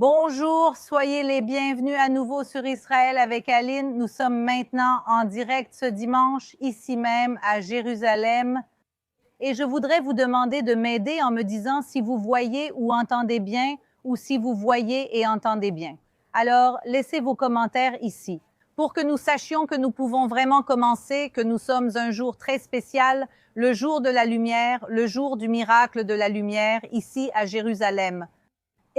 Bonjour, soyez les bienvenus à nouveau sur Israël avec Aline. Nous sommes maintenant en direct ce dimanche, ici même à Jérusalem. Et je voudrais vous demander de m'aider en me disant si vous voyez ou entendez bien ou si vous voyez et entendez bien. Alors, laissez vos commentaires ici. Pour que nous sachions que nous pouvons vraiment commencer, que nous sommes un jour très spécial, le jour de la lumière, le jour du miracle de la lumière, ici à Jérusalem.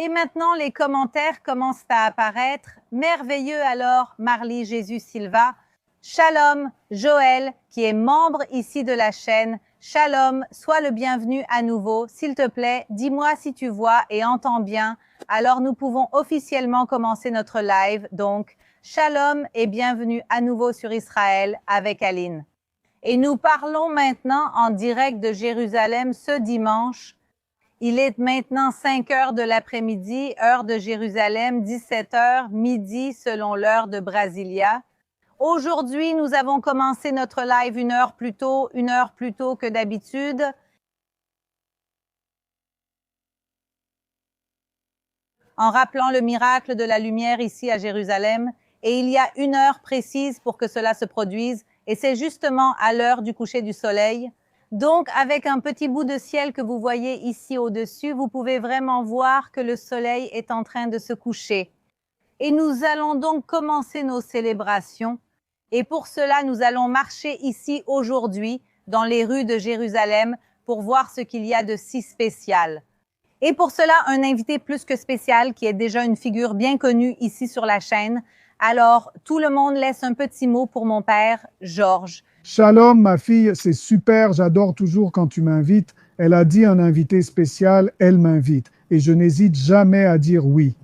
Et maintenant, les commentaires commencent à apparaître. Merveilleux alors, Marlie Jésus Silva. Shalom, Joël, qui est membre ici de la chaîne. Shalom, sois le bienvenu à nouveau. S'il te plaît, dis-moi si tu vois et entends bien. Alors nous pouvons officiellement commencer notre live. Donc, Shalom et bienvenue à nouveau sur Israël avec Aline. Et nous parlons maintenant en direct de Jérusalem ce dimanche. Il est maintenant 5 heures de l'après-midi, heure de Jérusalem, 17 heures, midi selon l'heure de Brasilia. Aujourd'hui, nous avons commencé notre live une heure plus tôt que d'habitude. En rappelant le miracle de la lumière ici à Jérusalem. Et il y a une heure précise pour que cela se produise. Et c'est justement à l'heure du coucher du soleil. Donc, avec un petit bout de ciel que vous voyez ici au-dessus, vous pouvez vraiment voir que le soleil est en train de se coucher. Et nous allons donc commencer nos célébrations. Et pour cela, nous allons marcher ici aujourd'hui, dans les rues de Jérusalem, pour voir ce qu'il y a de si spécial. Et pour cela, un invité plus que spécial, qui est déjà une figure bien connue ici sur la chaîne. Alors, tout le monde laisse un petit mot pour mon père, Georges. Shalom, ma fille, c'est super, j'adore toujours quand tu m'invites. Elle a dit un invité spécial, elle m'invite. Et je n'hésite jamais à dire oui.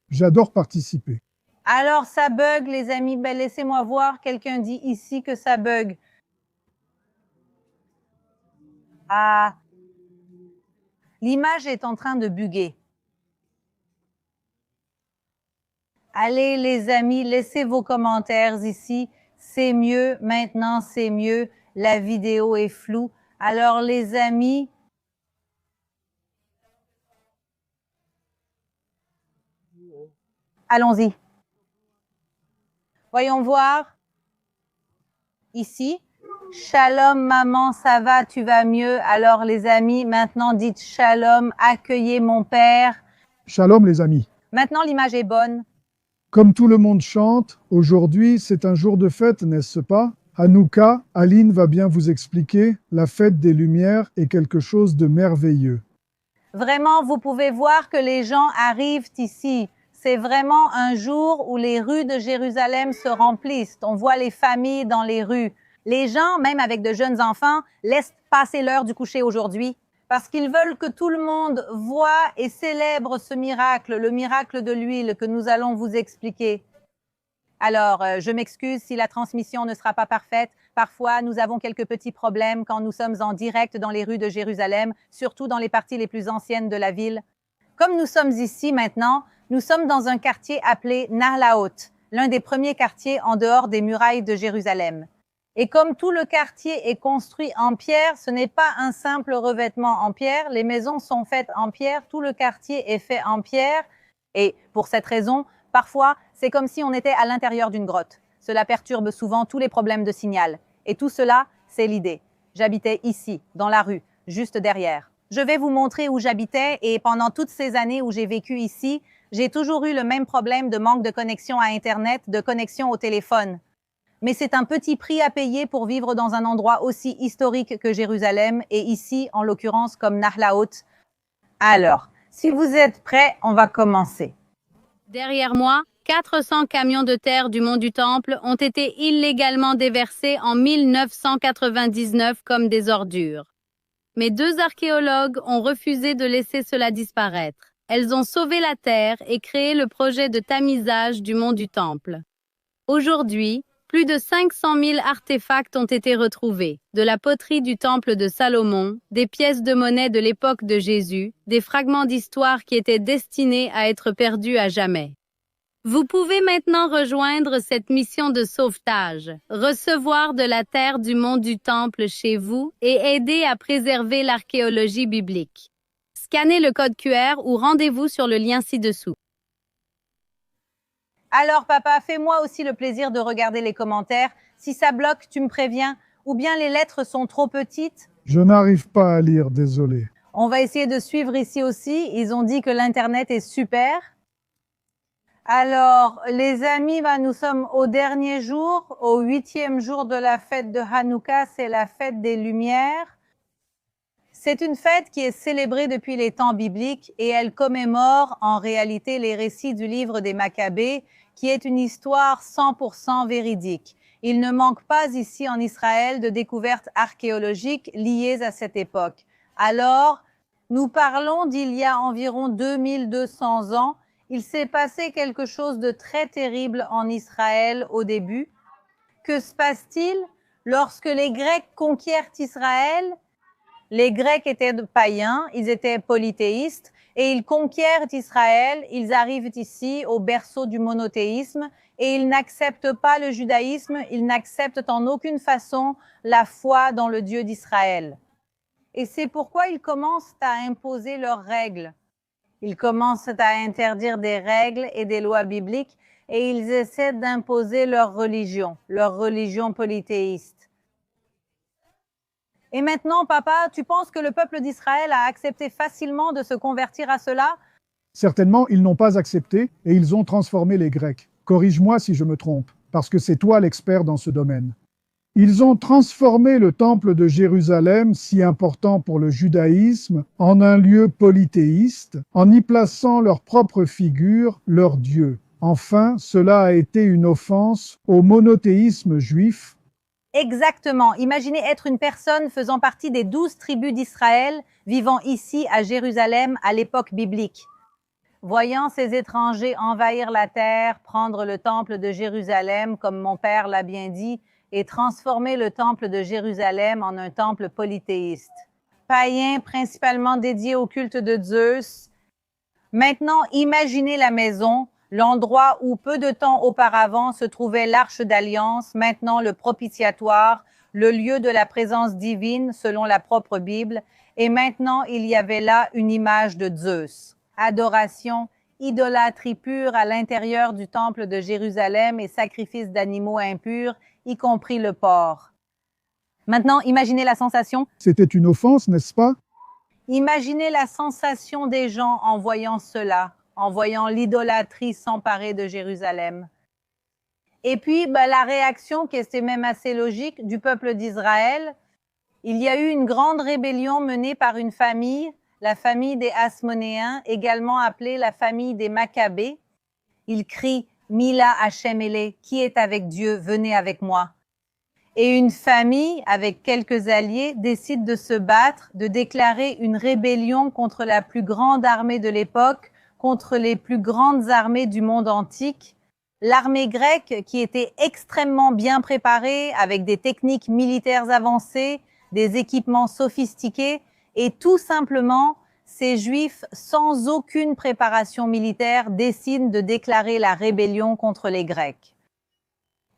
J'adore participer. Alors, ça bug, les amis. Ben, laissez-moi voir. Quelqu'un dit ici que ça bug. Ah. L'image est en train de bugger. Allez, les amis, laissez vos commentaires ici. C'est mieux, maintenant c'est mieux, la vidéo est floue. Alors les amis, allons-y. Voyons voir. Ici. Shalom maman, ça va, tu vas mieux. Alors les amis, maintenant dites shalom, accueillez mon père. Shalom les amis. Maintenant l'image est bonne. Comme tout le monde chante, aujourd'hui c'est un jour de fête, n'est-ce pas? Hanouka, Aline va bien vous expliquer, la fête des Lumières est quelque chose de merveilleux. Vraiment, vous pouvez voir que les gens arrivent ici. C'est vraiment un jour où les rues de Jérusalem se remplissent. On voit les familles dans les rues. Les gens, même avec de jeunes enfants, laissent passer l'heure du coucher aujourd'hui parce qu'ils veulent que tout le monde voit et célèbre ce miracle, le miracle de l'huile que nous allons vous expliquer. Alors, je m'excuse si la transmission ne sera pas parfaite. Parfois, nous avons quelques petits problèmes quand nous sommes en direct dans les rues de Jérusalem, surtout dans les parties les plus anciennes de la ville. Comme nous sommes ici maintenant, nous sommes dans un quartier appelé Nahlaot, l'un des premiers quartiers en dehors des murailles de Jérusalem. Et comme tout le quartier est construit en pierre, ce n'est pas un simple revêtement en pierre, les maisons sont faites en pierre, tout le quartier est fait en pierre. Et pour cette raison, parfois, c'est comme si on était à l'intérieur d'une grotte. Cela perturbe souvent tous les problèmes de signal. Et tout cela, c'est l'idée. J'habitais ici, dans la rue, juste derrière. Je vais vous montrer où j'habitais et pendant toutes ces années où j'ai vécu ici, j'ai toujours eu le même problème de manque de connexion à Internet, de connexion au téléphone. Mais c'est un petit prix à payer pour vivre dans un endroit aussi historique que Jérusalem et ici, en l'occurrence, comme Nahlaot. Alors, si vous êtes prêts, on va commencer. Derrière moi, 400 camions de terre du mont du Temple ont été illégalement déversés en 1999 comme des ordures. Mais 2 archéologues ont refusé de laisser cela disparaître. Elles ont sauvé la terre et créé le projet de tamisage du mont du Temple. Aujourd'hui, plus de 500 000 artefacts ont été retrouvés, de la poterie du temple de Salomon, des pièces de monnaie de l'époque de Jésus, des fragments d'histoire qui étaient destinés à être perdus à jamais. Vous pouvez maintenant rejoindre cette mission de sauvetage, recevoir de la terre du mont du Temple chez vous et aider à préserver l'archéologie biblique. Scannez le code QR ou rendez-vous sur le lien ci-dessous. Alors papa, fais-moi aussi le plaisir de regarder les commentaires. Si ça bloque, tu me préviens. Ou bien les lettres sont trop petites. Je n'arrive pas à lire, désolé. On va essayer de suivre ici aussi. Ils ont dit que l'Internet est super. Alors, les amis, nous sommes au dernier jour, au 8e jour de la fête de Hanouka, c'est la fête des Lumières. C'est une fête qui est célébrée depuis les temps bibliques et elle commémore en réalité les récits du livre des Maccabées, qui est une histoire 100% véridique. Il ne manque pas ici en Israël de découvertes archéologiques liées à cette époque. Alors, nous parlons d'il y a environ 2200 ans. Il s'est passé quelque chose de très terrible en Israël au début. Que se passe-t-il lorsque les Grecs conquièrent Israël? Les Grecs étaient païens, ils étaient polythéistes et ils conquièrent Israël. Ils arrivent ici au berceau du monothéisme et ils n'acceptent pas le judaïsme, ils n'acceptent en aucune façon la foi dans le Dieu d'Israël. Et c'est pourquoi ils commencent à imposer leurs règles. Ils commencent à interdire des règles et des lois bibliques et ils essaient d'imposer leur religion polythéiste. Et maintenant, papa, tu penses que le peuple d'Israël a accepté facilement de se convertir à cela? Certainement, ils n'ont pas accepté et ils ont transformé les Grecs. Corrige-moi si je me trompe, parce que c'est toi l'expert dans ce domaine. Ils ont transformé le temple de Jérusalem, si important pour le judaïsme, en un lieu polythéiste, en y plaçant leur propre figure, leur Dieu. Enfin, cela a été une offense au monothéisme juif. Exactement. Imaginez être une personne faisant partie des 12 tribus d'Israël, vivant ici à Jérusalem à l'époque biblique. Voyant ces étrangers envahir la terre, prendre le temple de Jérusalem, comme mon père l'a bien dit, et transformer le temple de Jérusalem en un temple polythéiste. Païen, principalement dédié au culte de Zeus. Maintenant, imaginez la maison, l'endroit où peu de temps auparavant se trouvait l'Arche d'Alliance, maintenant le propitiatoire, le lieu de la présence divine selon la propre Bible, et maintenant il y avait là une image de Zeus. Adoration, idolâtrie pure à l'intérieur du temple de Jérusalem et sacrifice d'animaux impurs, y compris le porc. Maintenant, imaginez la sensation. C'était une offense, n'est-ce pas? Imaginez la sensation des gens en voyant cela, en voyant l'idolâtrie s'emparer de Jérusalem. Et puis, la réaction, qui était même assez logique, du peuple d'Israël. Il y a eu une grande rébellion menée par une famille, la famille des Hasmonéens, également appelée la famille des Maccabées. Ils crient « Mila Hachem Ele, qui est avec Dieu, venez avec moi ». Et une famille, avec quelques alliés, décide de se battre, de déclarer une rébellion contre la plus grande armée de l'époque, contre les plus grandes armées du monde antique. L'armée grecque, qui était extrêmement bien préparée, avec des techniques militaires avancées, des équipements sophistiqués, et tout simplement, ces Juifs, sans aucune préparation militaire, décident de déclarer la rébellion contre les Grecs.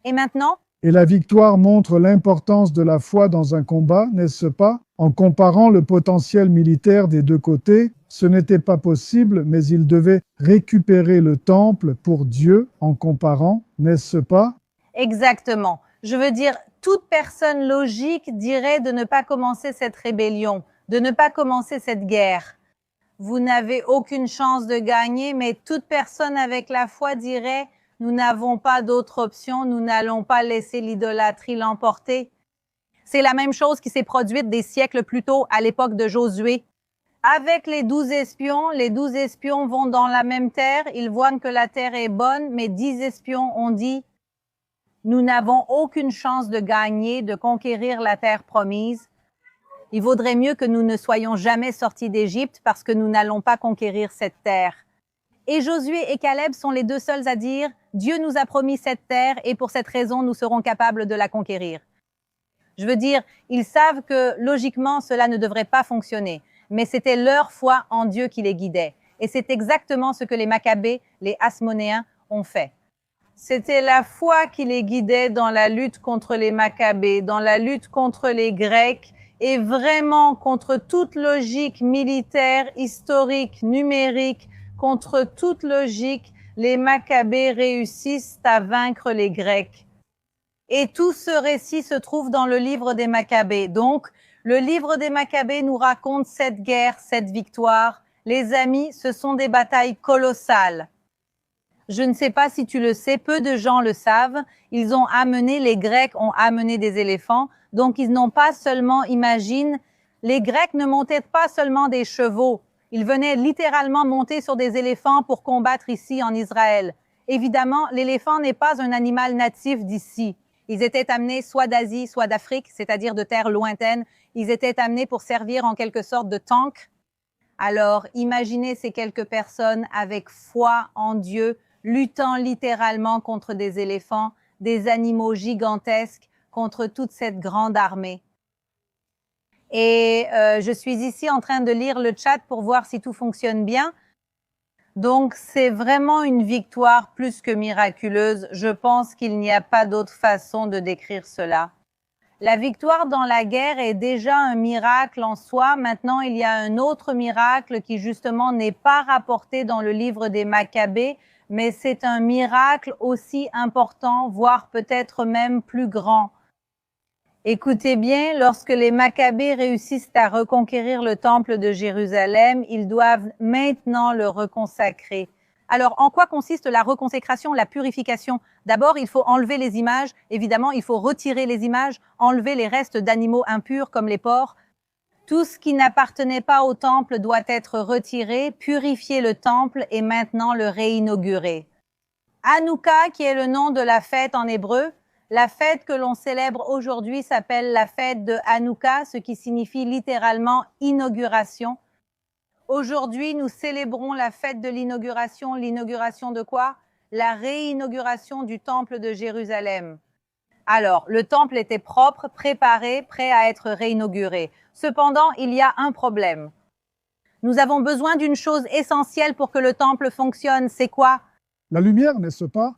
Et maintenant? Et la victoire montre l'importance de la foi dans un combat, n'est-ce pas? En comparant le potentiel militaire des deux côtés, ce n'était pas possible, mais ils devaient récupérer le temple pour Dieu en comparant, n'est-ce pas? Exactement. Je veux dire, toute personne logique dirait de ne pas commencer cette rébellion, de ne pas commencer cette guerre. Vous n'avez aucune chance de gagner, mais toute personne avec la foi dirait « Nous n'avons pas d'autre option, nous n'allons pas laisser l'idolâtrie l'emporter ». C'est la même chose qui s'est produite des siècles plus tôt, à l'époque de Josué. Avec les 12 espions vont dans la même terre, ils voient que la terre est bonne, mais 10 espions ont dit « Nous n'avons aucune chance de gagner, de conquérir la terre promise. Il vaudrait mieux que nous ne soyons jamais sortis d'Égypte parce que nous n'allons pas conquérir cette terre. » Et Josué et Caleb sont les deux seuls à dire « Dieu nous a promis cette terre et pour cette raison, nous serons capables de la conquérir. » Je veux dire, ils savent que logiquement, cela ne devrait pas fonctionner, mais c'était leur foi en Dieu qui les guidait. Et c'est exactement ce que les Maccabées, les Hasmonéens, ont fait. C'était la foi qui les guidait dans la lutte contre les Maccabées, dans la lutte contre les Grecs Et vraiment, contre toute logique militaire, historique, numérique, contre toute logique, les Maccabées réussissent à vaincre les Grecs. Et tout ce récit se trouve dans le livre des Maccabées. Donc, le livre des Maccabées nous raconte cette guerre, cette victoire. Les amis, ce sont des batailles colossales. Je ne sais pas si tu le sais, peu de gens le savent. Les Grecs ont amené des éléphants. Donc, ils n'ont pas seulement, imagine, les Grecs ne montaient pas seulement des chevaux. Ils venaient littéralement monter sur des éléphants pour combattre ici en Israël. Évidemment, l'éléphant n'est pas un animal natif d'ici. Ils étaient amenés soit d'Asie, soit d'Afrique, c'est-à-dire de terres lointaines. Ils étaient amenés pour servir en quelque sorte de tank. Alors, imaginez ces quelques personnes avec foi en Dieu, luttant littéralement contre des éléphants, des animaux gigantesques, contre toute cette grande armée. Et je suis ici en train de lire le chat pour voir si tout fonctionne bien. Donc, c'est vraiment une victoire plus que miraculeuse. Je pense qu'il n'y a pas d'autre façon de décrire cela. La victoire dans la guerre est déjà un miracle en soi. Maintenant, il y a un autre miracle qui justement n'est pas rapporté dans le livre des Maccabées, mais c'est un miracle aussi important, voire peut-être même plus grand. Écoutez bien, lorsque les Maccabées réussissent à reconquérir le temple de Jérusalem, ils doivent maintenant le reconsacrer. Alors, en quoi consiste la reconsécration, la purification? D'abord, il faut enlever les images. Évidemment, il faut retirer les images, enlever les restes d'animaux impurs comme les porcs. Tout ce qui n'appartenait pas au temple doit être retiré, purifier le temple et maintenant le réinaugurer. Hanouka, qui est le nom de la fête en hébreu, la fête que l'on célèbre aujourd'hui s'appelle la fête de Hanouka, ce qui signifie littéralement inauguration. Aujourd'hui, nous célébrons la fête de l'inauguration. L'inauguration de quoi? La réinauguration du temple de Jérusalem. Alors, le temple était propre, préparé, prêt à être réinauguré. Cependant, il y a un problème. Nous avons besoin d'une chose essentielle pour que le temple fonctionne. C'est quoi? La lumière, n'est-ce pas?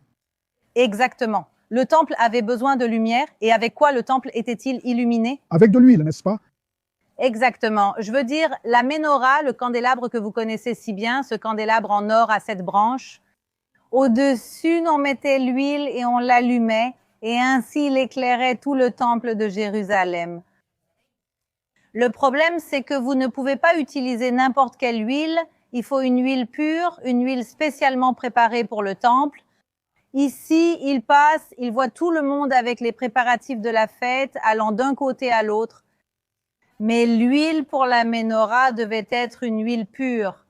Exactement. Le temple avait besoin de lumière. Et avec quoi le temple était-il illuminé? Avec de l'huile, n'est-ce pas? Exactement. Je veux dire, la menorah, le candélabre que vous connaissez si bien, ce candélabre en or à 7 branches, au-dessus, on mettait l'huile et on l'allumait, et ainsi il éclairait tout le temple de Jérusalem. Le problème, c'est que vous ne pouvez pas utiliser n'importe quelle huile. Il faut une huile pure, une huile spécialement préparée pour le temple. Ici, il voit tout le monde avec les préparatifs de la fête, allant d'un côté à l'autre. Mais l'huile pour la menorah devait être une huile pure.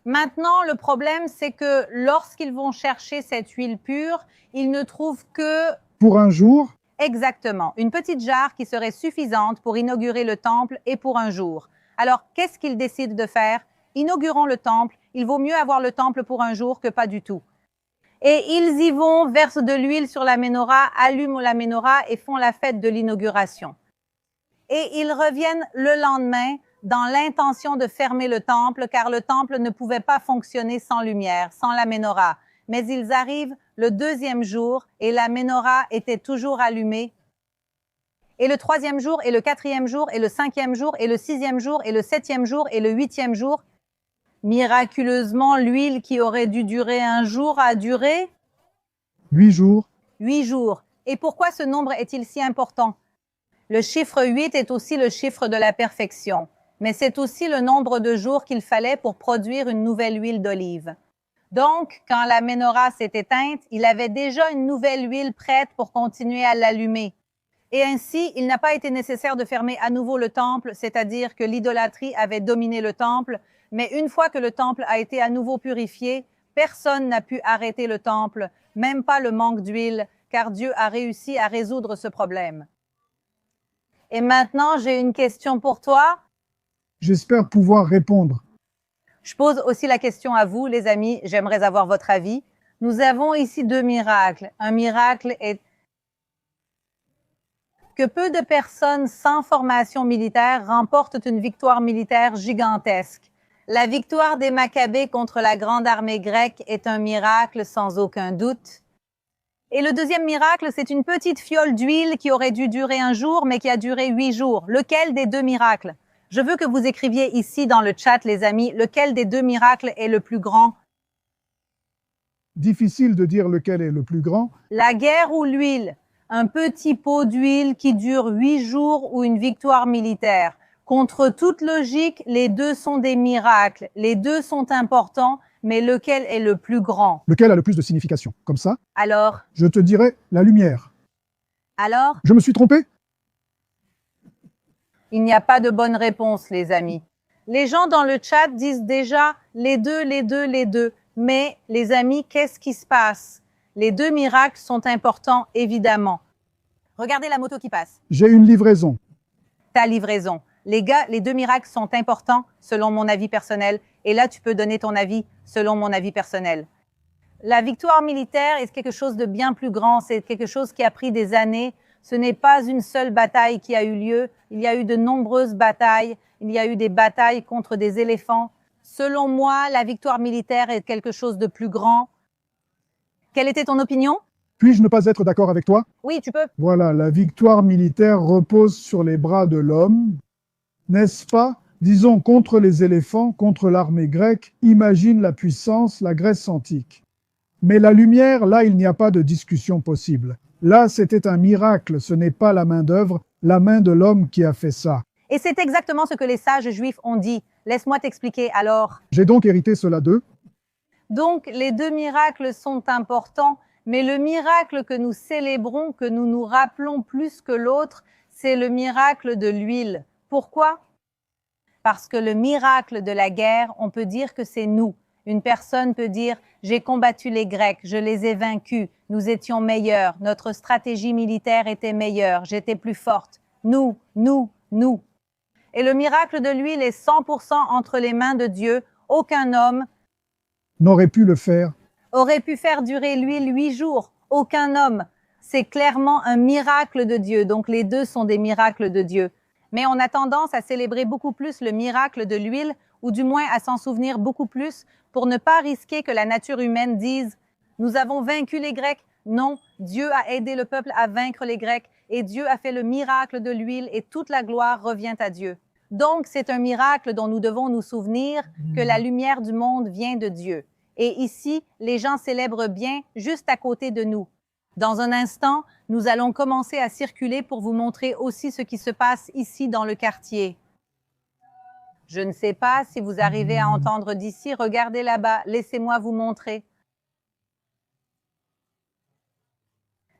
Maintenant, le problème, c'est que lorsqu'ils vont chercher cette huile pure, ils ne trouvent que... Pour un jour? Exactement. Une petite jarre qui serait suffisante pour inaugurer le temple et pour un jour. Alors, qu'est-ce qu'ils décident de faire? Inaugurons le temple. Il vaut mieux avoir le temple pour un jour que pas du tout. Et ils y vont, versent de l'huile sur la menorah, allument la menorah et font la fête de l'inauguration. Et ils reviennent le lendemain dans l'intention de fermer le temple, car le temple ne pouvait pas fonctionner sans lumière, sans la menorah. Mais ils arrivent le 2e jour et la menorah était toujours allumée. Et le 3e jour, et le 4e jour, et le 5e jour, et le 6e jour, et le 7e jour, et le 8e jour, miraculeusement, l'huile qui aurait dû durer un jour a duré 8 jours. 8 jours. Et pourquoi ce nombre est-il si important? Le chiffre 8 est aussi le chiffre de la perfection, mais c'est aussi le nombre de jours qu'il fallait pour produire une nouvelle huile d'olive. Donc, quand la menorah s'est éteinte, il avait déjà une nouvelle huile prête pour continuer à l'allumer. Et ainsi, il n'a pas été nécessaire de fermer à nouveau le temple, c'est-à-dire que l'idolâtrie avait dominé le temple, mais une fois que le temple a été à nouveau purifié, personne n'a pu arrêter le temple, même pas le manque d'huile, car Dieu a réussi à résoudre ce problème. Et maintenant, j'ai une question pour toi. J'espère pouvoir répondre. Je pose aussi la question à vous, les amis. J'aimerais avoir votre avis. Nous avons ici 2 miracles. Un miracle est que peu de personnes sans formation militaire remportent une victoire militaire gigantesque. La victoire des Maccabées contre la grande armée grecque est un miracle sans aucun doute. Et le deuxième miracle, c'est une petite fiole d'huile qui aurait dû durer un jour, mais qui a duré 8 jours. Lequel des deux miracles? Je veux que vous écriviez ici dans le chat, les amis, lequel des deux miracles est le plus grand? Difficile de dire lequel est le plus grand. La guerre ou l'huile? Un petit pot d'huile qui dure 8 jours ou une victoire militaire? Contre toute logique, les deux sont des miracles. Les deux sont importants, mais lequel est le plus grand? Lequel a le plus de signification? Comme ça, Alors, je te dirais la lumière. Je me suis trompé? Il n'y a pas de bonne réponse, les amis. Les gens dans le chat disent déjà les deux, les deux, les deux. Mais, les amis, qu'est-ce qui se passe? Les deux miracles sont importants, évidemment. Regardez la moto qui passe. J'ai une livraison. Ta livraison. Les gars, les deux miracles sont importants, selon mon avis personnel. Et là, tu peux donner ton avis, selon mon avis personnel. La victoire militaire est quelque chose de bien plus grand. C'est quelque chose qui a pris des années. Ce n'est pas une seule bataille qui a eu lieu. Il y a eu de nombreuses batailles. Il y a eu des batailles contre des éléphants. Selon moi, la victoire militaire est quelque chose de plus grand. Quelle était ton opinion? Puis-je ne pas être d'accord avec toi? Oui, tu peux. Voilà, la victoire militaire repose sur les bras de l'homme, n'est-ce pas? Disons contre les éléphants, contre l'armée grecque, imagine la puissance, la Grèce antique. Mais la lumière, là, il n'y a pas de discussion possible. Là, c'était un miracle, ce n'est pas la main d'œuvre, la main de l'homme qui a fait ça. Et c'est exactement ce que les sages juifs ont dit. Laisse-moi t'expliquer alors. J'ai donc hérité cela d'eux. Donc, les deux miracles sont importants, mais le miracle que nous célébrons, que nous nous rappelons plus que l'autre, c'est le miracle de l'huile. Pourquoi? Parce que le miracle de la guerre, on peut dire que c'est nous. Une personne peut dire « J'ai combattu les Grecs, je les ai vaincus, nous étions meilleurs, notre stratégie militaire était meilleure, j'étais plus forte. Nous, nous, nous. » Et le miracle de l'huile est 100% entre les mains de Dieu. Aucun homme n'aurait pu le faire. Aurait pu faire durer l'huile 8 jours. Aucun homme. C'est clairement un miracle de Dieu. Donc les deux sont des miracles de Dieu. Mais on a tendance à célébrer beaucoup plus le miracle de l'huile, ou du moins à s'en souvenir beaucoup plus, pour ne pas risquer que la nature humaine dise « Nous avons vaincu les Grecs ». Non, Dieu a aidé le peuple à vaincre les Grecs et Dieu a fait le miracle de l'huile et toute la gloire revient à Dieu. Donc, c'est un miracle dont nous devons nous souvenir que la lumière du monde vient de Dieu. Et ici, les gens célèbrent bien juste à côté de nous. Dans un instant, nous allons commencer à circuler pour vous montrer aussi ce qui se passe ici dans le quartier. Je ne sais pas si vous arrivez à entendre d'ici. Regardez là-bas, laissez-moi vous montrer.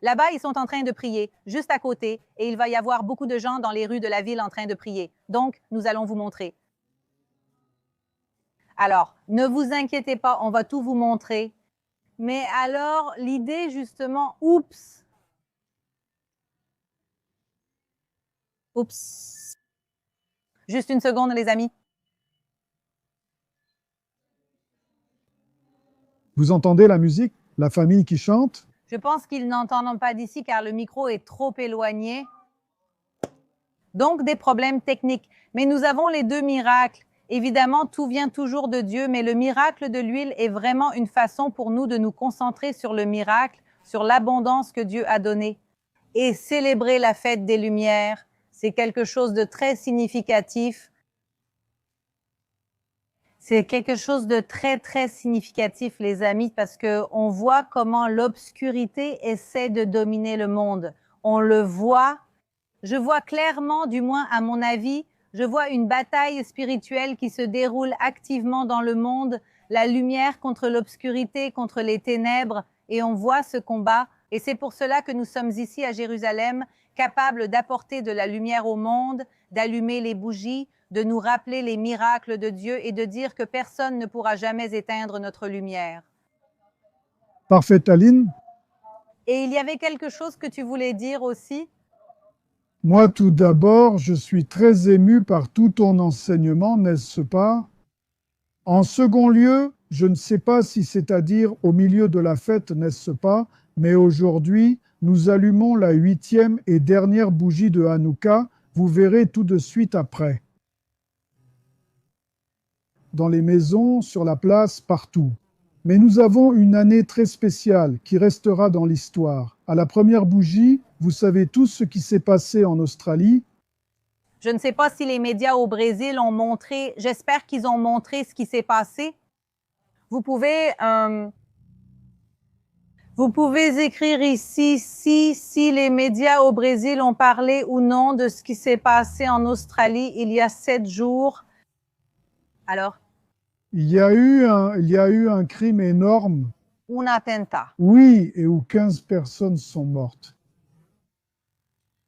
Là-bas, ils sont en train de prier, juste à côté, et il va y avoir beaucoup de gens dans les rues de la ville en train de prier. Donc, nous allons vous montrer. Alors, ne vous inquiétez pas, on va tout vous montrer. Mais alors, l'idée justement, oups. Oups. Juste une seconde, les amis. Vous entendez la musique? La famille qui chante? Je pense qu'ils n'entendent pas d'ici car le micro est trop éloigné. Donc, des problèmes techniques. Mais nous avons les deux miracles. Évidemment, tout vient toujours de Dieu, mais le miracle de l'huile est vraiment une façon pour nous de nous concentrer sur le miracle, sur l'abondance que Dieu a donnée. Et célébrer la fête des Lumières, c'est quelque chose de très significatif. C'est quelque chose de très, très significatif, les amis, parce que on voit comment l'obscurité essaie de dominer le monde. On le voit. Je vois clairement, du moins à mon avis, je vois une bataille spirituelle qui se déroule activement dans le monde, la lumière contre l'obscurité, contre les ténèbres, et on voit ce combat. Et c'est pour cela que nous sommes ici à Jérusalem, capables d'apporter de la lumière au monde, d'allumer les bougies, de nous rappeler les miracles de Dieu et de dire que personne ne pourra jamais éteindre notre lumière. Parfait, Aline. Et il y avait quelque chose que tu voulais dire aussi? Moi, tout d'abord, je suis très ému par tout ton enseignement, n'est-ce pas? En second lieu, je ne sais pas si c'est-à-dire au milieu de la fête, n'est-ce pas? Mais aujourd'hui, nous allumons la 8e et dernière bougie de Hanouka. Vous verrez tout de suite après. Dans les maisons, sur la place, partout. Mais nous avons une année très spéciale qui restera dans l'histoire. À la première bougie, vous savez tous ce qui s'est passé en Australie. Je ne sais pas si les médias au Brésil ont montré, j'espère qu'ils ont montré ce qui s'est passé. Vous pouvez écrire ici si les médias au Brésil ont parlé ou non de ce qui s'est passé en Australie il y a 7 jours. Alors, Il y a eu un crime énorme, un attentat. oui, et où 15 personnes sont mortes.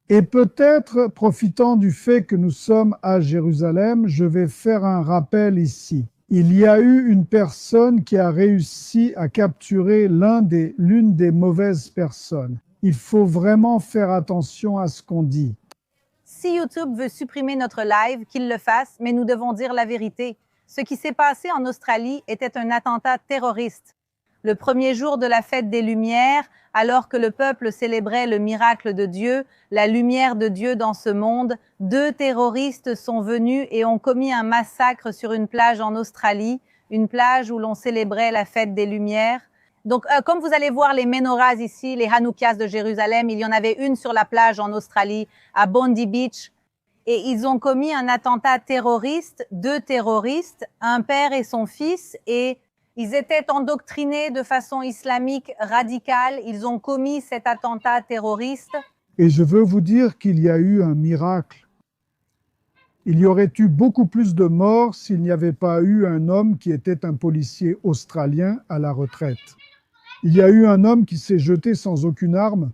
Et peut-être, profitant du fait que nous sommes à Jérusalem, je vais faire un rappel ici. Il y a eu une personne qui a réussi à capturer l'une des mauvaises personnes. Il faut vraiment faire attention à ce qu'on dit. Si YouTube veut supprimer notre live, qu'il le fasse, mais nous devons dire la vérité. Ce qui s'est passé en Australie était un attentat terroriste. Le premier jour de la fête des Lumières, alors que le peuple célébrait le miracle de Dieu, la lumière de Dieu dans ce monde, 2 terroristes sont venus et ont commis un massacre sur une plage en Australie, une plage où l'on célébrait la fête des Lumières. Donc, comme vous allez voir les menorahs ici, les Hanoukas de Jérusalem, il y en avait une sur la plage en Australie, à Bondi Beach, et ils ont commis un attentat terroriste, 2 terroristes, un père et son fils, et ils étaient endoctrinés de façon islamique radicale. Ils ont commis cet attentat terroriste. Et je veux vous dire qu'il y a eu un miracle. Il y aurait eu beaucoup plus de morts s'il n'y avait pas eu un homme qui était un policier australien à la retraite. Il y a eu un homme qui s'est jeté sans aucune arme.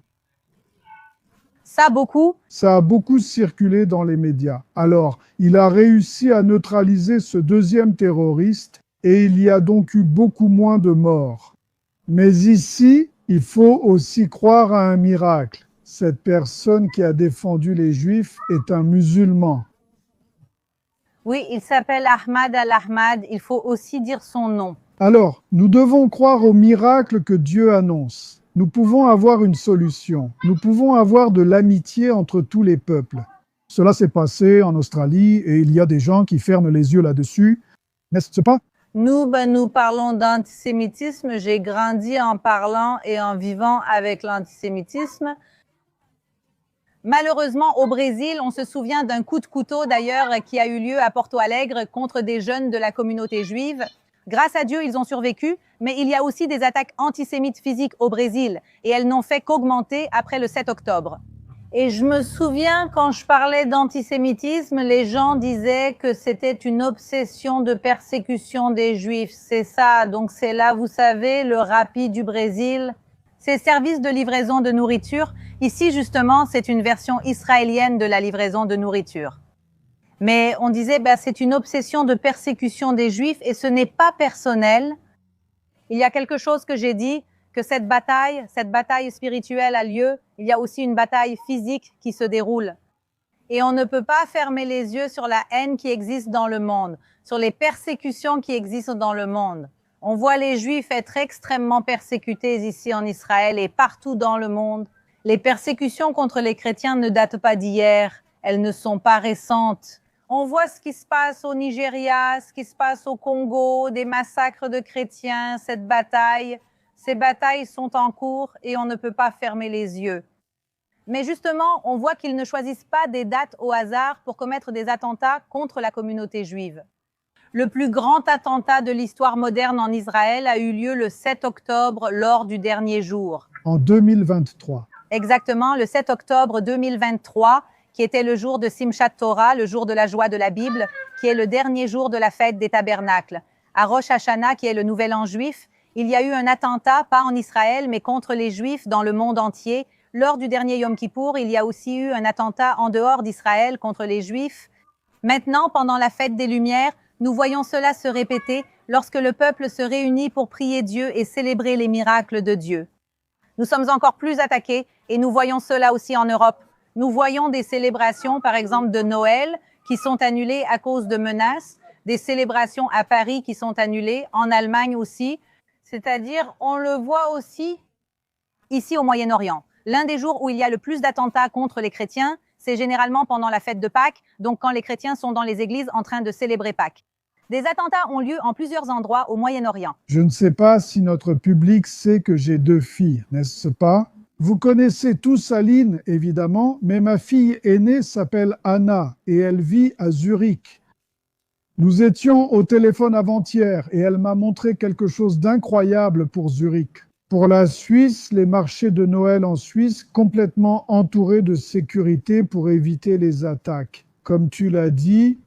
Ça a beaucoup circulé dans les médias. Alors, il a réussi à neutraliser ce deuxième terroriste et il y a donc eu beaucoup moins de morts. Mais ici, il faut aussi croire à un miracle. Cette personne qui a défendu les Juifs est un musulman. Oui, il s'appelle Ahmad Al-Ahmad. Il faut aussi dire son nom. Alors, nous devons croire au miracle que Dieu annonce. Nous pouvons avoir une solution. Nous pouvons avoir de l'amitié entre tous les peuples. Cela s'est passé en Australie et il y a des gens qui ferment les yeux là-dessus, n'est-ce pas? Nous parlons d'antisémitisme. J'ai grandi en parlant et en vivant avec l'antisémitisme. Malheureusement, au Brésil, on se souvient d'un coup de couteau d'ailleurs qui a eu lieu à Porto Alegre contre des jeunes de la communauté juive. Grâce à Dieu, ils ont survécu, mais il y a aussi des attaques antisémites physiques au Brésil et elles n'ont fait qu'augmenter après le 7 octobre. Et je me souviens, quand je parlais d'antisémitisme, les gens disaient que c'était une obsession de persécution des Juifs. C'est ça, donc c'est là, vous savez, le Rappi du Brésil. Ces services de livraison de nourriture, ici justement, c'est une version israélienne de la livraison de nourriture. Mais on disait, c'est une obsession de persécution des Juifs et ce n'est pas personnel. Il y a quelque chose que j'ai dit, que cette bataille spirituelle a lieu, il y a aussi une bataille physique qui se déroule. Et on ne peut pas fermer les yeux sur la haine qui existe dans le monde, sur les persécutions qui existent dans le monde. On voit les Juifs être extrêmement persécutés ici en Israël et partout dans le monde. Les persécutions contre les chrétiens ne datent pas d'hier, elles ne sont pas récentes. On voit ce qui se passe au Nigeria, ce qui se passe au Congo, des massacres de chrétiens, cette bataille. Ces batailles sont en cours et on ne peut pas fermer les yeux. Mais justement, on voit qu'ils ne choisissent pas des dates au hasard pour commettre des attentats contre la communauté juive. Le plus grand attentat de l'histoire moderne en Israël a eu lieu le 7 octobre lors du dernier jour. En 2023. Exactement, le 7 octobre 2023, qui était le jour de Simchat Torah, le jour de la joie de la Bible, qui est le dernier jour de la fête des tabernacles. À Rosh Hashanah, qui est le nouvel an juif, il y a eu un attentat, pas en Israël, mais contre les Juifs dans le monde entier. Lors du dernier Yom Kippour, il y a aussi eu un attentat en dehors d'Israël contre les Juifs. Maintenant, pendant la fête des Lumières, nous voyons cela se répéter lorsque le peuple se réunit pour prier Dieu et célébrer les miracles de Dieu. Nous sommes encore plus attaqués et nous voyons cela aussi en Europe. Nous voyons des célébrations, par exemple, de Noël qui sont annulées à cause de menaces, des célébrations à Paris qui sont annulées, en Allemagne aussi. C'est-à-dire, on le voit aussi ici au Moyen-Orient. L'un des jours où il y a le plus d'attentats contre les chrétiens, c'est généralement pendant la fête de Pâques, donc quand les chrétiens sont dans les églises en train de célébrer Pâques. Des attentats ont lieu en plusieurs endroits au Moyen-Orient. Je ne sais pas si notre public sait que j'ai 2 filles, n'est-ce pas? Vous connaissez tous Aline, évidemment, mais ma fille aînée s'appelle Anna et elle vit à Zurich. Nous étions au téléphone avant-hier et elle m'a montré quelque chose d'incroyable pour Zurich. Pour la Suisse, les marchés de Noël en Suisse complètement entourés de sécurité pour éviter les attaques. Comme tu l'as dit,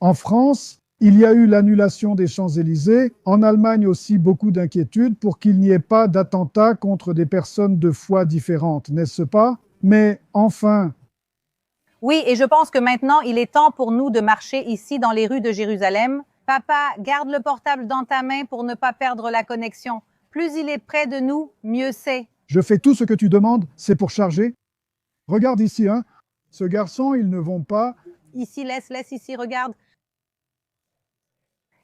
en France, il y a eu l'annulation des Champs-Élysées. En Allemagne aussi, beaucoup d'inquiétudes pour qu'il n'y ait pas d'attentats contre des personnes de foi différentes, n'est-ce pas? Mais enfin, Oui, et je pense que maintenant, il est temps pour nous de marcher ici dans les rues de Jérusalem. Papa, garde le portable dans ta main pour ne pas perdre la connexion. Plus il est près de nous, mieux c'est. je fais tout ce que tu demandes, c'est pour charger. Regarde ici, hein. Ce garçon, ils ne vont pas. Ici, laisse ici, regarde.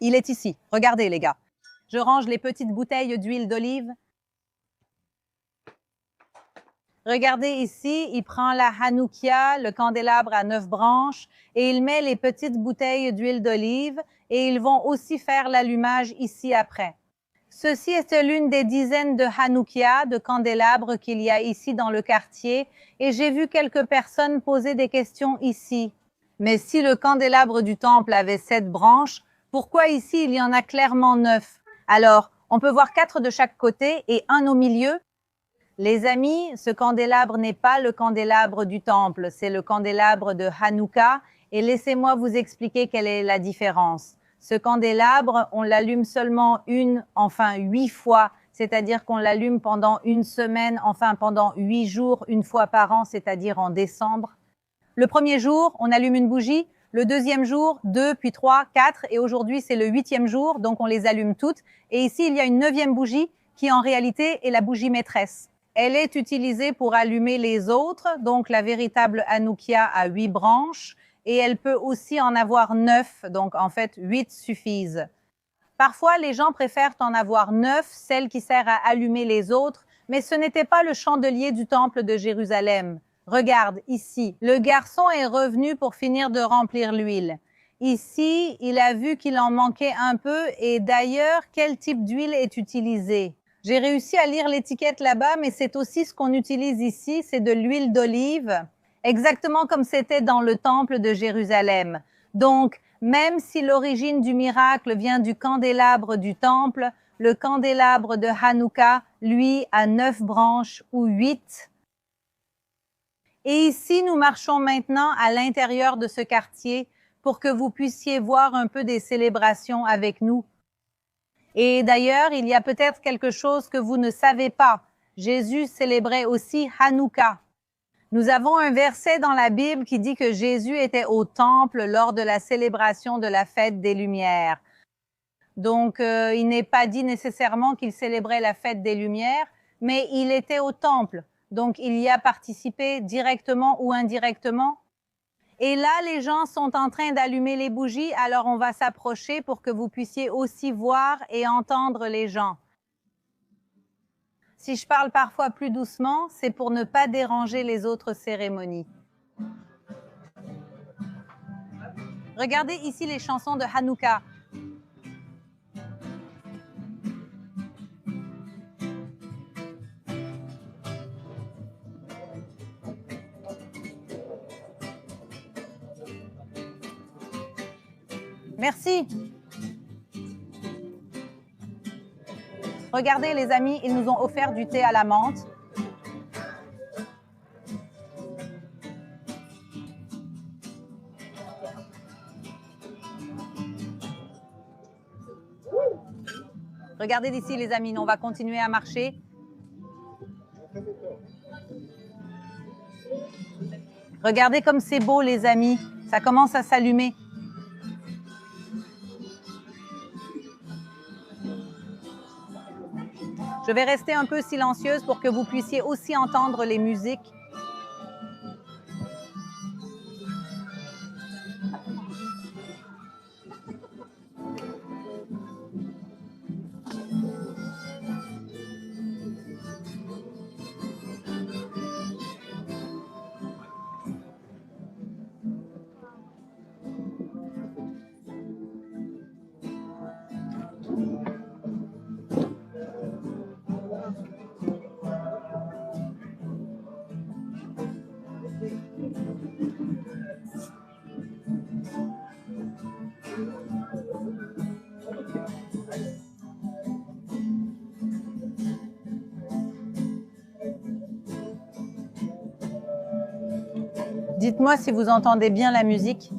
Il est ici. Regardez, les gars. Je range les petites bouteilles d'huile d'olive. Regardez ici, il prend la Hanoukia, le candélabre à 9 branches, et il met les petites bouteilles d'huile d'olive, et ils vont aussi faire l'allumage ici après. Ceci est l'une des dizaines de Hanoukia, de candélabres qu'il y a ici dans le quartier, et j'ai vu quelques personnes poser des questions ici. Mais si le candélabre du temple avait 7 branches, pourquoi ici il y en a clairement 9? Alors, on peut voir 4 de chaque côté et un au milieu. Les amis, ce candélabre n'est pas le candélabre du temple, c'est le candélabre de Hanouka, et laissez-moi vous expliquer quelle est la différence. Ce candélabre, on l'allume seulement 8 fois, c'est-à-dire qu'on l'allume pendant une semaine, pendant 8 jours, une fois par an, c'est-à-dire en décembre. Le premier jour, on allume une bougie, le deuxième jour, 2, puis 3, 4, et aujourd'hui c'est le 8e jour, donc on les allume toutes. Et ici, il y a une 9e bougie qui en réalité est la bougie maîtresse. Elle est utilisée pour allumer les autres, donc la véritable Hanoukia a 8 branches, et elle peut aussi en avoir 9, donc en fait 8 suffisent. Parfois, les gens préfèrent en avoir 9, celle qui sert à allumer les autres, mais ce n'était pas le chandelier du temple de Jérusalem. Regarde ici, le garçon est revenu pour finir de remplir l'huile. Ici, il a vu qu'il en manquait un peu et d'ailleurs, quel type d'huile est utilisé? J'ai réussi à lire l'étiquette là-bas, mais c'est aussi ce qu'on utilise ici, c'est de l'huile d'olive, exactement comme c'était dans le temple de Jérusalem. Donc, même si l'origine du miracle vient du candélabre du temple, le candélabre de Hanouka, lui, a 9 branches ou 8. Et ici, nous marchons maintenant à l'intérieur de ce quartier pour que vous puissiez voir un peu des célébrations avec nous. Et d'ailleurs, il y a peut-être quelque chose que vous ne savez pas. Jésus célébrait aussi Hanouka. Nous avons un verset dans la Bible qui dit que Jésus était au temple lors de la célébration de la fête des Lumières. Donc, il n'est pas dit nécessairement qu'il célébrait la fête des Lumières, mais il était au temple. Donc, il y a participé directement ou indirectement. Et là, les gens sont en train d'allumer les bougies, alors on va s'approcher pour que vous puissiez aussi voir et entendre les gens. Si je parle parfois plus doucement, c'est pour ne pas déranger les autres cérémonies. Regardez ici les chansons de Hanouka. Merci. Regardez les amis, ils nous ont offert du thé à la menthe. Regardez d'ici les amis, on va continuer à marcher. Regardez comme c'est beau les amis, ça commence à s'allumer. Je vais rester un peu silencieuse pour que vous puissiez aussi entendre les musiques. Dites-moi si vous entendez bien la musique.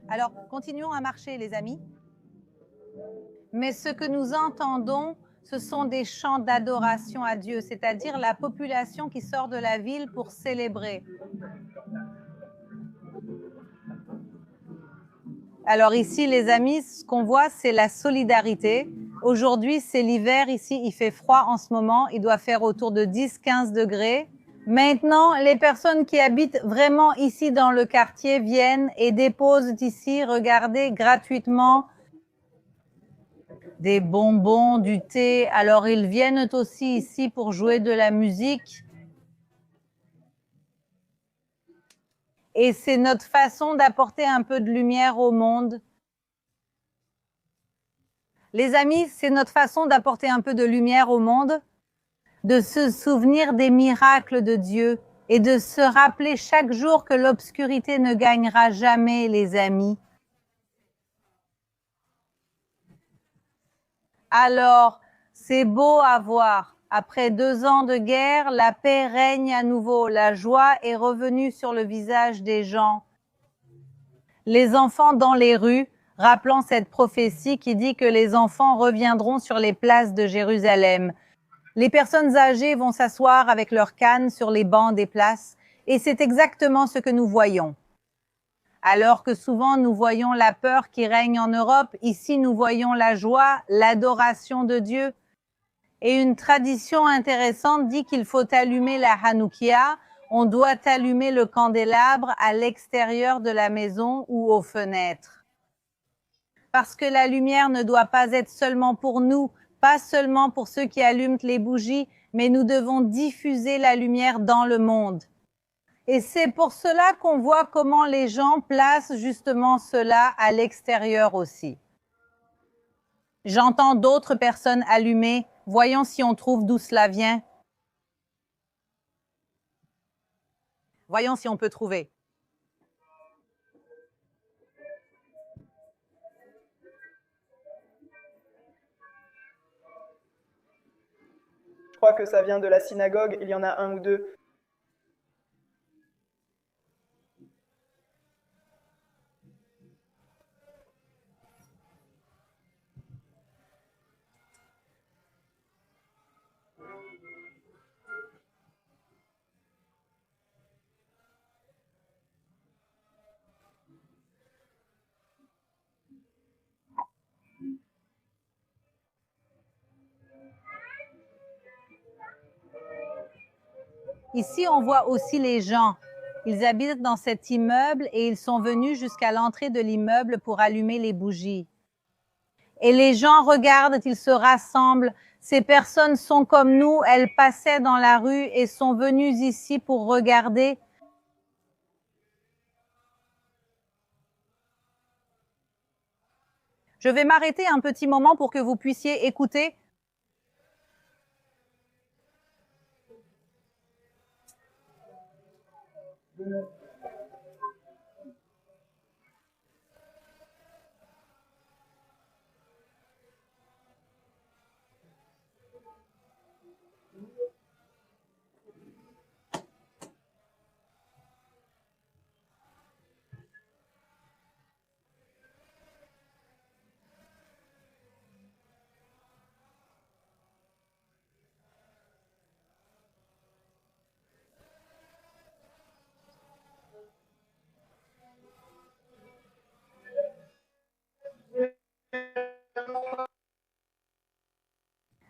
Alors, continuons à marcher, les amis. Mais ce que nous entendons, ce sont des chants d'adoration à Dieu, c'est-à-dire la population qui sort de la ville pour célébrer. Alors ici, les amis, ce qu'on voit, c'est la solidarité. Aujourd'hui, c'est l'hiver. Ici, il fait froid en ce moment. Il doit faire autour de 10-15 degrés. Maintenant, les personnes qui habitent vraiment ici dans le quartier viennent et déposent ici, regardez, gratuitement, des bonbons, du thé. Alors, ils viennent aussi ici pour jouer de la musique. Et c'est notre façon d'apporter un peu de lumière au monde. Les amis, c'est notre façon d'apporter un peu de lumière au monde, de se souvenir des miracles de Dieu et de se rappeler chaque jour que l'obscurité ne gagnera jamais, les amis. Alors, c'est beau à voir. Après 2 ans de guerre, la paix règne à nouveau. La joie est revenue sur le visage des gens. Les enfants dans les rues, rappelant cette prophétie qui dit que les enfants reviendront sur les places de Jérusalem. Les personnes âgées vont s'asseoir avec leurs cannes sur les bancs des places, et c'est exactement ce que nous voyons. Alors que souvent nous voyons la peur qui règne en Europe, ici nous voyons la joie, l'adoration de Dieu. Et une tradition intéressante dit qu'il faut allumer la Hanoukia, on doit allumer le candélabre à l'extérieur de la maison ou aux fenêtres. Parce que la lumière ne doit pas être seulement pour nous, pas seulement pour ceux qui allument les bougies, mais nous devons diffuser la lumière dans le monde. Et c'est pour cela qu'on voit comment les gens placent justement cela à l'extérieur aussi. J'entends d'autres personnes allumer. Voyons si on trouve d'où cela vient. Voyons si on peut trouver. Je crois que ça vient de la synagogue, il y en a 1 ou 2. Ici, on voit aussi les gens. Ils habitent dans cet immeuble et ils sont venus jusqu'à l'entrée de l'immeuble pour allumer les bougies. Et les gens regardent, ils se rassemblent. Ces personnes sont comme nous, elles passaient dans la rue et sont venues ici pour regarder. Je vais m'arrêter un petit moment pour que vous puissiez écouter.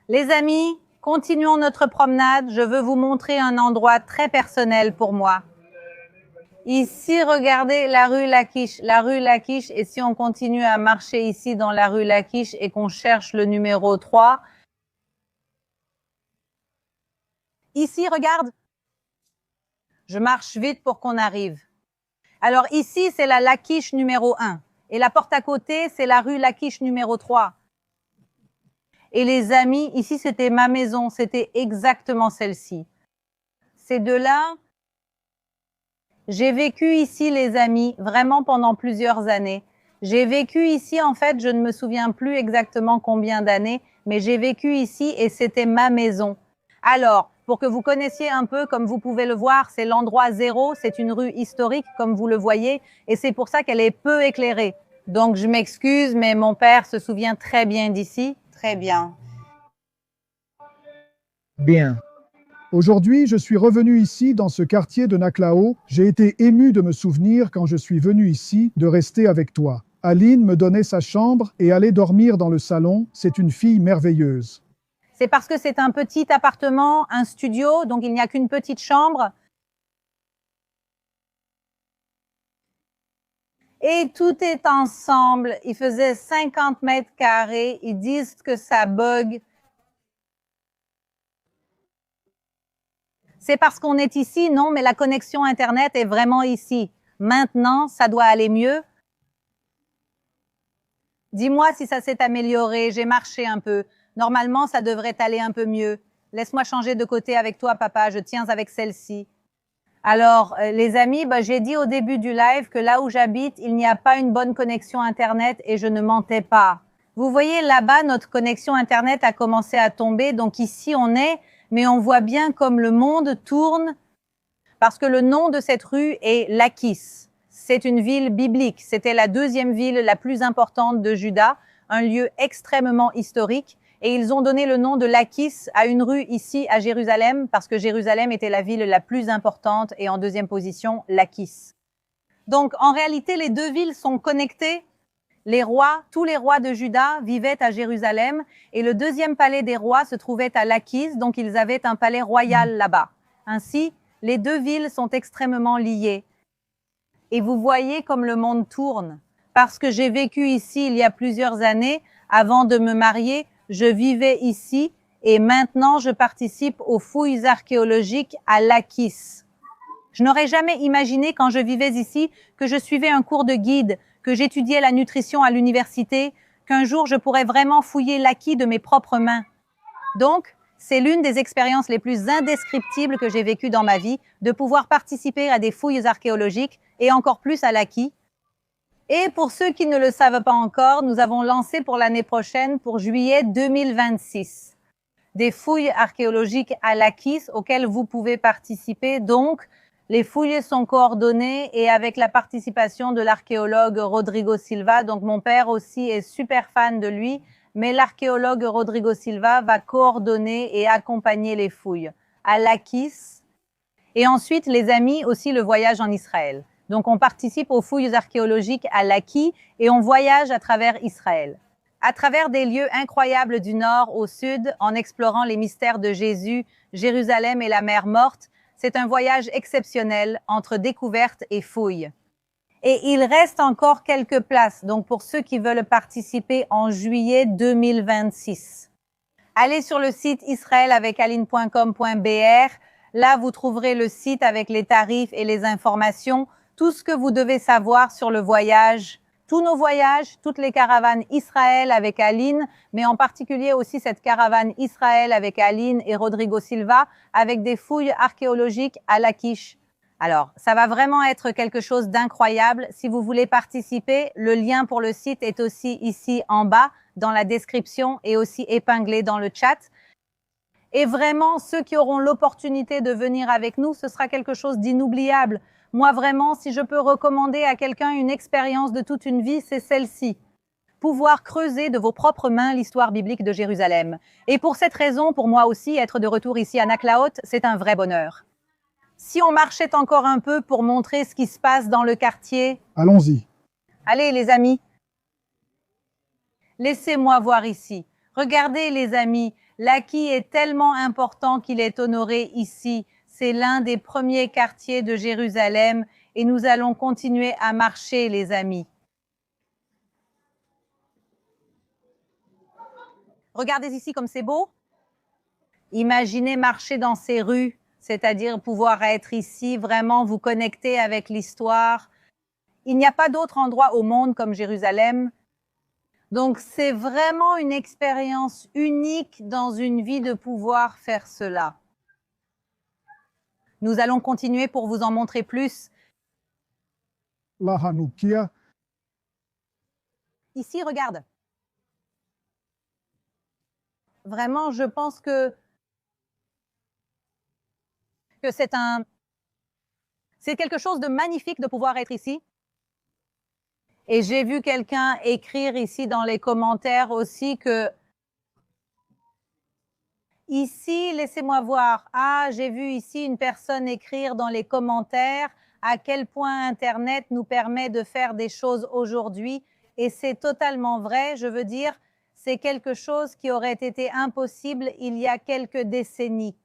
Les amis, continuons notre promenade. Je veux vous montrer un endroit très personnel pour moi. Ici, regardez la rue Lachish. La rue Lachish, et si on continue à marcher ici dans la rue Lachish et qu'on cherche le numéro 3, ici, regarde. Je marche vite pour qu'on arrive. Alors ici, c'est la Lachish numéro 1. Et la porte à côté, c'est la rue Lachish numéro 3. Et les amis, ici, c'était ma maison. C'était exactement celle-ci. Ces deux-là, j'ai vécu ici, les amis, vraiment pendant plusieurs années. J'ai vécu ici, en fait, je ne me souviens plus exactement combien d'années, mais j'ai vécu ici et c'était ma maison. Alors, pour que vous connaissiez un peu, comme vous pouvez le voir, c'est l'endroit 0, c'est une rue historique, comme vous le voyez, et c'est pour ça qu'elle est peu éclairée. Donc, je m'excuse, mais mon père se souvient très bien d'ici. Très bien. Bien. Aujourd'hui, je suis revenu ici, dans ce quartier de Naklao. J'ai été ému de me souvenir, quand je suis venu ici, de rester avec toi. Aline me donnait sa chambre et allait dormir dans le salon. C'est une fille merveilleuse. C'est parce que c'est un petit appartement, un studio, donc il n'y a qu'une petite chambre. Et tout est ensemble. Il faisait 50 mètres carrés. Ils disent que ça bug. C'est parce qu'on est ici? Non, mais la connexion Internet est vraiment ici. Maintenant, ça doit aller mieux. Dis-moi si ça s'est amélioré. J'ai marché un peu. Normalement, ça devrait aller un peu mieux. Laisse-moi changer de côté avec toi, papa. Je tiens avec celle-ci. Alors, les amis, j'ai dit au début du live que là où j'habite, il n'y a pas une bonne connexion Internet et je ne mentais pas. Vous voyez là-bas, notre connexion Internet a commencé à tomber. Donc ici, on est, mais on voit bien comme le monde tourne parce que le nom de cette rue est Lachish. C'est une ville biblique. C'était la deuxième ville la plus importante de Juda, un lieu extrêmement historique. Et ils ont donné le nom de Lachish à une rue ici à Jérusalem parce que Jérusalem était la ville la plus importante et en deuxième position, Lachish. Donc, en réalité, les deux villes sont connectées. Les rois, tous les rois de Juda vivaient à Jérusalem et le deuxième palais des rois se trouvait à Lachish, donc ils avaient un palais royal là-bas. Ainsi, les deux villes sont extrêmement liées. Et vous voyez comme le monde tourne. Parce que j'ai vécu ici il y a plusieurs années, avant de me marier, je vivais ici et maintenant je participe aux fouilles archéologiques à Lachish. Je n'aurais jamais imaginé quand je vivais ici que je suivais un cours de guide, que j'étudiais la nutrition à l'université, qu'un jour je pourrais vraiment fouiller Lachish de mes propres mains. Donc, c'est l'une des expériences les plus indescriptibles que j'ai vécues dans ma vie, de pouvoir participer à des fouilles archéologiques et encore plus à Lachish. Et pour ceux qui ne le savent pas encore, nous avons lancé pour l'année prochaine, pour juillet 2026, des fouilles archéologiques à Lachish auxquelles vous pouvez participer. Donc, les fouilles sont coordonnées et avec la participation de l'archéologue Rodrigo Silva. Donc, mon père aussi est super fan de lui, mais l'archéologue Rodrigo Silva va coordonner et accompagner les fouilles à Lachish. Et ensuite, les amis, aussi le voyage en Israël. Donc, on participe aux fouilles archéologiques à Lachish et on voyage à travers Israël. À travers des lieux incroyables du nord au sud, en explorant les mystères de Jésus, Jérusalem et la mer Morte, c'est un voyage exceptionnel entre découverte et fouille. Et il reste encore quelques places, donc pour ceux qui veulent participer en juillet 2026. Allez sur le site israelavec-aline.com.br. Là, vous trouverez le site avec les tarifs et les informations, tout ce que vous devez savoir sur le voyage, tous nos voyages, toutes les caravanes Israël avec Aline, mais en particulier aussi cette caravane Israël avec Aline et Rodrigo Silva, avec des fouilles archéologiques à Lachish. Alors, ça va vraiment être quelque chose d'incroyable. Si vous voulez participer, le lien pour le site est aussi ici en bas, dans la description et aussi épinglé dans le chat. Et vraiment, ceux qui auront l'opportunité de venir avec nous, ce sera quelque chose d'inoubliable. Moi, vraiment, si je peux recommander à quelqu'un une expérience de toute une vie, c'est celle-ci. Pouvoir creuser de vos propres mains l'histoire biblique de Jérusalem. Et pour cette raison, pour moi aussi, être de retour ici à Naklaot, c'est un vrai bonheur. Si on marchait encore un peu pour montrer ce qui se passe dans le quartier. Allons-y. Allez, les amis. Laissez-moi voir ici. Regardez, les amis. L'Aki est tellement important qu'il est honoré ici. C'est l'un des premiers quartiers de Jérusalem et nous allons continuer à marcher, les amis. Regardez ici comme c'est beau. Imaginez marcher dans ces rues, c'est-à-dire pouvoir être ici, vraiment vous connecter avec l'histoire. Il n'y a pas d'autre endroit au monde comme Jérusalem. Donc, c'est vraiment une expérience unique dans une vie de pouvoir faire cela. Nous allons continuer pour vous en montrer plus. La Hanoukia, Ici, regarde. Vraiment, je pense que c'est quelque chose de magnifique de pouvoir être ici. Et j'ai vu quelqu'un écrire ici dans les commentaires aussi que ici, laissez-moi voir. Ah, j'ai vu ici une personne écrire dans les commentaires à quel point Internet nous permet de faire des choses aujourd'hui. Et c'est totalement vrai. Je veux dire, c'est quelque chose qui aurait été impossible il y a quelques décennies.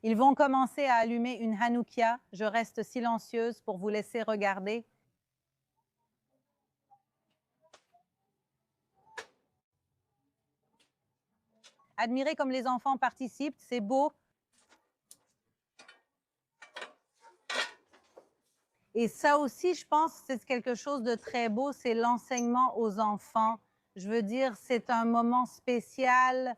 Ils vont commencer à allumer une Hanoukia. Je reste silencieuse pour vous laisser regarder. Admirez comme les enfants participent, c'est beau. Et ça aussi, je pense, c'est quelque chose de très beau, c'est l'enseignement aux enfants. Je veux dire, c'est un moment spécial.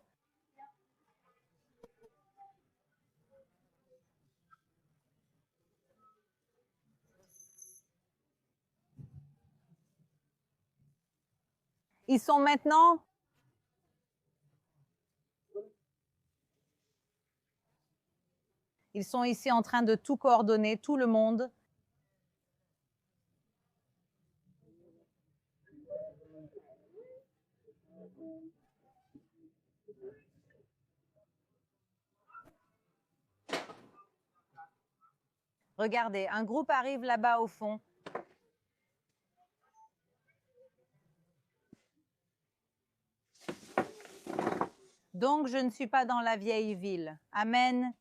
Ils sont maintenant... Ils sont ici en train de tout coordonner, tout le monde. Regardez, un groupe arrive là-bas au fond. Donc, je ne suis pas dans la vieille ville. Amen.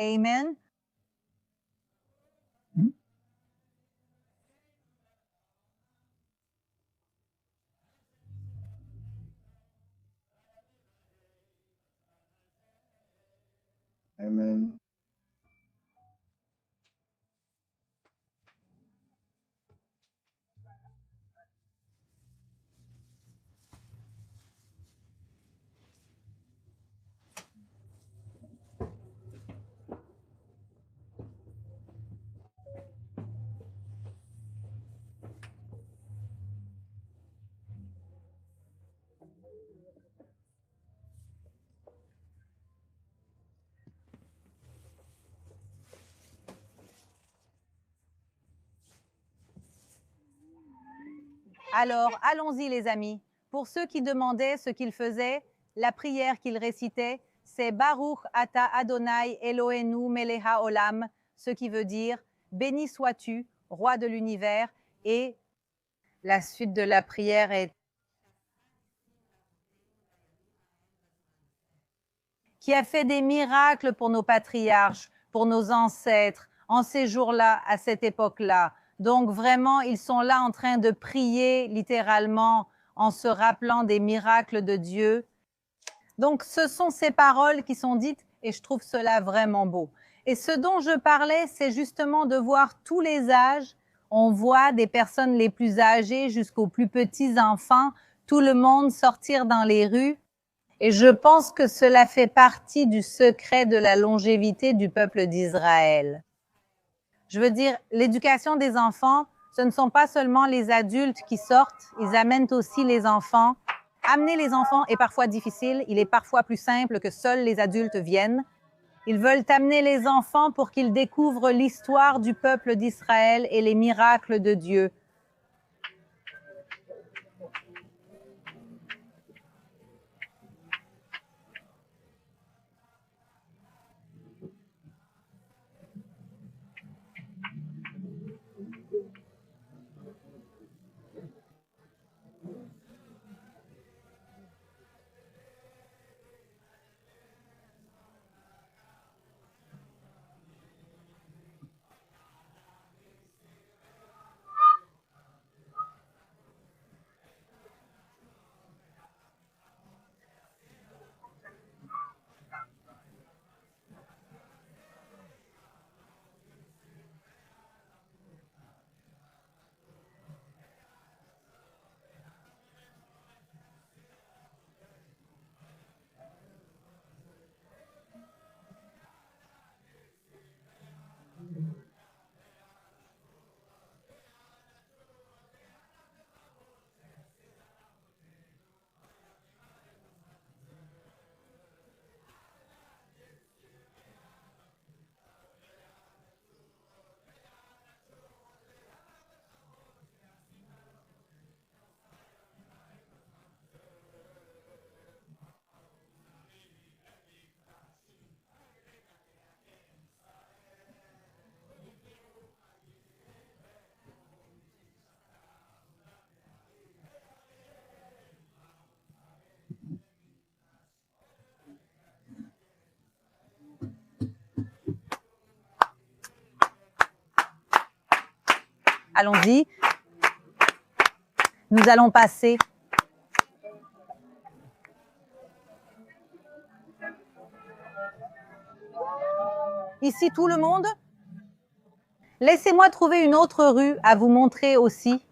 Amen. Amen. Alors, allons-y les amis. Pour ceux qui demandaient ce qu'ils faisaient, la prière qu'ils récitaient, c'est Baruch Ata Adonai Eloheinu Melech Haolam, ce qui veut dire béni sois-tu, roi de l'univers. Et la suite de la prière est qui a fait des miracles pour nos patriarches, pour nos ancêtres, en ces jours-là, à cette époque-là. Donc vraiment, ils sont là en train de prier littéralement en se rappelant des miracles de Dieu. Donc ce sont ces paroles qui sont dites et je trouve cela vraiment beau. Et ce dont je parlais, c'est justement de voir tous les âges. On voit des personnes les plus âgées jusqu'aux plus petits enfants, tout le monde sortir dans les rues. Et je pense que cela fait partie du secret de la longévité du peuple d'Israël. Je veux dire, l'éducation des enfants, ce ne sont pas seulement les adultes qui sortent, ils amènent aussi les enfants. Amener les enfants est parfois difficile, il est parfois plus simple que seuls les adultes viennent. Ils veulent amener les enfants pour qu'ils découvrent l'histoire du peuple d'Israël et les miracles de Dieu. Allons-y. Nous allons passer. Ici, tout le monde. Laissez-moi trouver une autre rue à vous montrer aussi.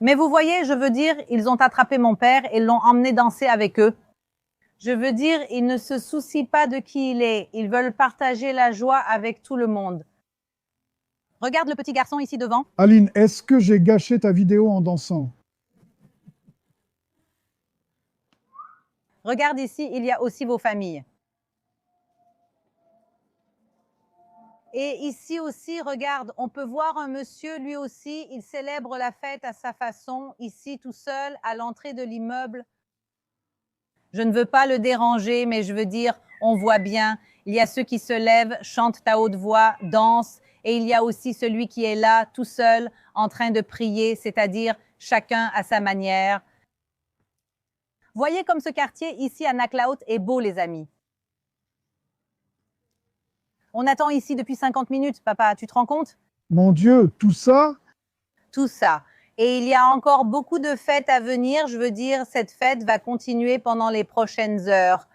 Mais vous voyez, je veux dire, ils ont attrapé mon père et l'ont emmené danser avec eux. Je veux dire, ils ne se soucient pas de qui il est. Ils veulent partager la joie avec tout le monde. Regarde le petit garçon ici devant. Aline, est-ce que j'ai gâché ta vidéo en dansant? Regarde ici, il y a aussi vos familles. Et ici aussi, regarde, on peut voir un monsieur, lui aussi, il célèbre la fête à sa façon, ici tout seul, à l'entrée de l'immeuble. Je ne veux pas le déranger, mais je veux dire, on voit bien, il y a ceux qui se lèvent, chantent à haute voix, dansent, et il y a aussi celui qui est là, tout seul, en train de prier, c'est-à-dire chacun à sa manière. Voyez comme ce quartier ici à Naklaut est beau, les amis. On attend ici depuis 50 minutes, papa, tu te rends compte? Mon Dieu, tout ça? Tout ça. Et il y a encore beaucoup de fêtes à venir. Je veux dire, cette fête va continuer pendant les prochaines heures.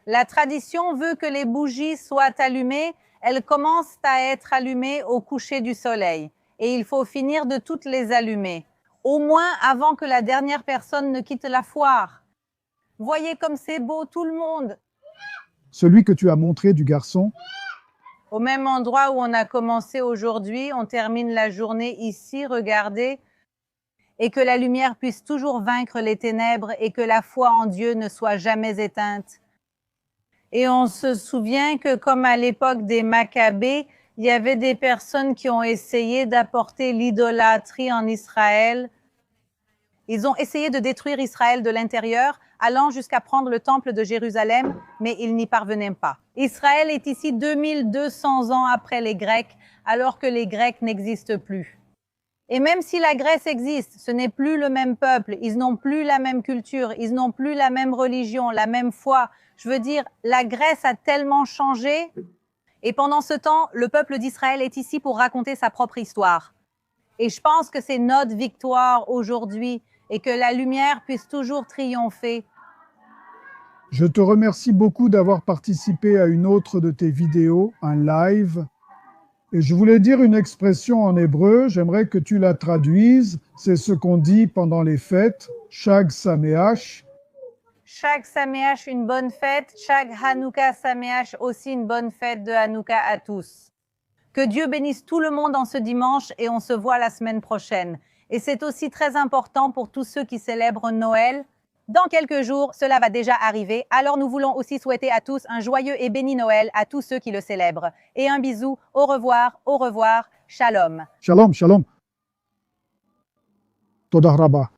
La tradition veut que les bougies soient allumées. Elles commencent à être allumées au coucher du soleil. Et il faut finir de toutes les allumer. Au moins avant que la dernière personne ne quitte la foire. Voyez comme c'est beau, tout le monde. Celui que tu as montré du garçon? Au même endroit où on a commencé aujourd'hui, on termine la journée ici, regardez, et que la lumière puisse toujours vaincre les ténèbres et que la foi en Dieu ne soit jamais éteinte. Et on se souvient que comme à l'époque des Maccabées, il y avait des personnes qui ont essayé d'apporter l'idolâtrie en Israël. Ils ont essayé de détruire Israël de l'intérieur, allant jusqu'à prendre le temple de Jérusalem, mais ils n'y parvenaient pas. Israël est ici 2200 ans après les Grecs, alors que les Grecs n'existent plus. Et même si la Grèce existe, ce n'est plus le même peuple, ils n'ont plus la même culture, ils n'ont plus la même religion, la même foi. Je veux dire, la Grèce a tellement changé, et pendant ce temps, le peuple d'Israël est ici pour raconter sa propre histoire. Et je pense que c'est notre victoire aujourd'hui, et que la lumière puisse toujours triompher. Je te remercie beaucoup d'avoir participé à une autre de tes vidéos, un live. Et je voulais dire une expression en hébreu, j'aimerais que tu la traduises. C'est ce qu'on dit pendant les fêtes, Chag Sameach. Chag Sameach, une bonne fête. Chag Hanouka Sameach, aussi une bonne fête de Hanouka à tous. Que Dieu bénisse tout le monde en ce dimanche et on se voit la semaine prochaine. Et c'est aussi très important pour tous ceux qui célèbrent Noël. Dans quelques jours, cela va déjà arriver. Alors nous voulons aussi souhaiter à tous un joyeux et béni Noël à tous ceux qui le célèbrent. Et un bisou, au revoir, shalom. Shalom, shalom. Todah Rabba.